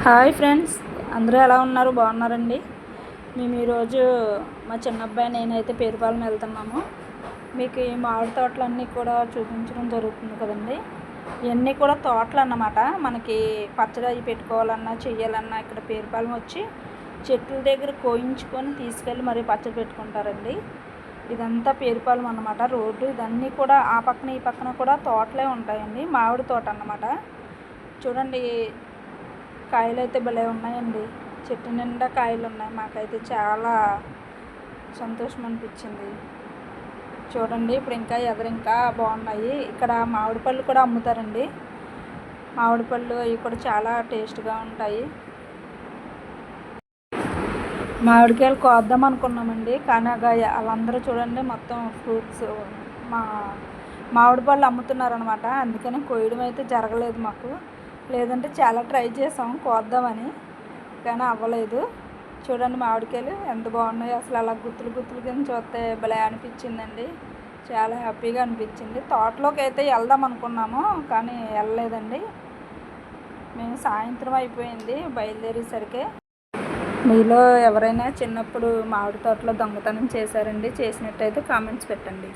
Hi friends, అందరూ ఎలా ఉన్నారు? బాగున్నారండి. మేము ఈరోజు మా చిన్నబ్బాయి నేనైతే పేరుపాలెం వెళ్తున్నాము. మీకు ఈ మామిడి తోటలన్నీ కూడా చూపించడం జరుగుతుంది కదండి. ఇవన్నీ కూడా తోటలు అన్నమాట. మనకి పచ్చడి అవి పెట్టుకోవాలన్నా చెయ్యాలన్నా ఇక్కడ పేరుపాలెం వచ్చి చెట్ల దగ్గర కోయించుకొని తీసుకెళ్ళి మరి పచ్చడి పెట్టుకుంటారండి. ఇదంతా పేరుపాలెం అన్నమాట. రోడ్డు ఇదన్నీ కూడా ఆ పక్కన ఈ పక్కన కూడా తోటలే ఉంటాయండి. మామిడి తోట అన్నమాట. చూడండి, కాయలు అయితే భలే ఉన్నాయండి. చెట్టు నిండా కాయలు ఉన్నాయి. మాకైతే చాలా సంతోషం అనిపించింది. చూడండి, ఇప్పుడు ఇంకా ఇంకా బాగున్నాయి. ఇక్కడ మామిడి పళ్ళు కూడా అమ్ముతారండి. మామిడి పళ్ళు అవి కూడా చాలా టేస్ట్గా ఉంటాయి. మామిడికాయలు కోద్దాం అనుకున్నామండి, కానీ వాళ్ళందరూ చూడండి మొత్తం ఫ్రూట్స్ మామిడి పళ్ళు అమ్ముతున్నారనమాట. అందుకని కోయడం అయితే జరగలేదు మాకు. లేదంటే చాలా ట్రై చేసాం కోద్దామని, కానీ అవ్వలేదు. చూడండి మామిడికాయలు ఎంత బాగున్నాయి. అసలు అలా గుత్తులు గుత్తులు కింద చూస్తే భలే అనిపించిందండి. చాలా హ్యాపీగా అనిపించింది. తోటలోకి అయితే వెళ్దాం అనుకున్నాము, కానీ వెళ్ళలేదండి. మేము సాయంత్రం అయిపోయింది బయలుదేరేసరికి. మీలో ఎవరైనా చిన్నప్పుడు మామిడి తోటలో దొంగతనం చేశారండి? చేసినట్టయితే కామెంట్స్ పెట్టండి.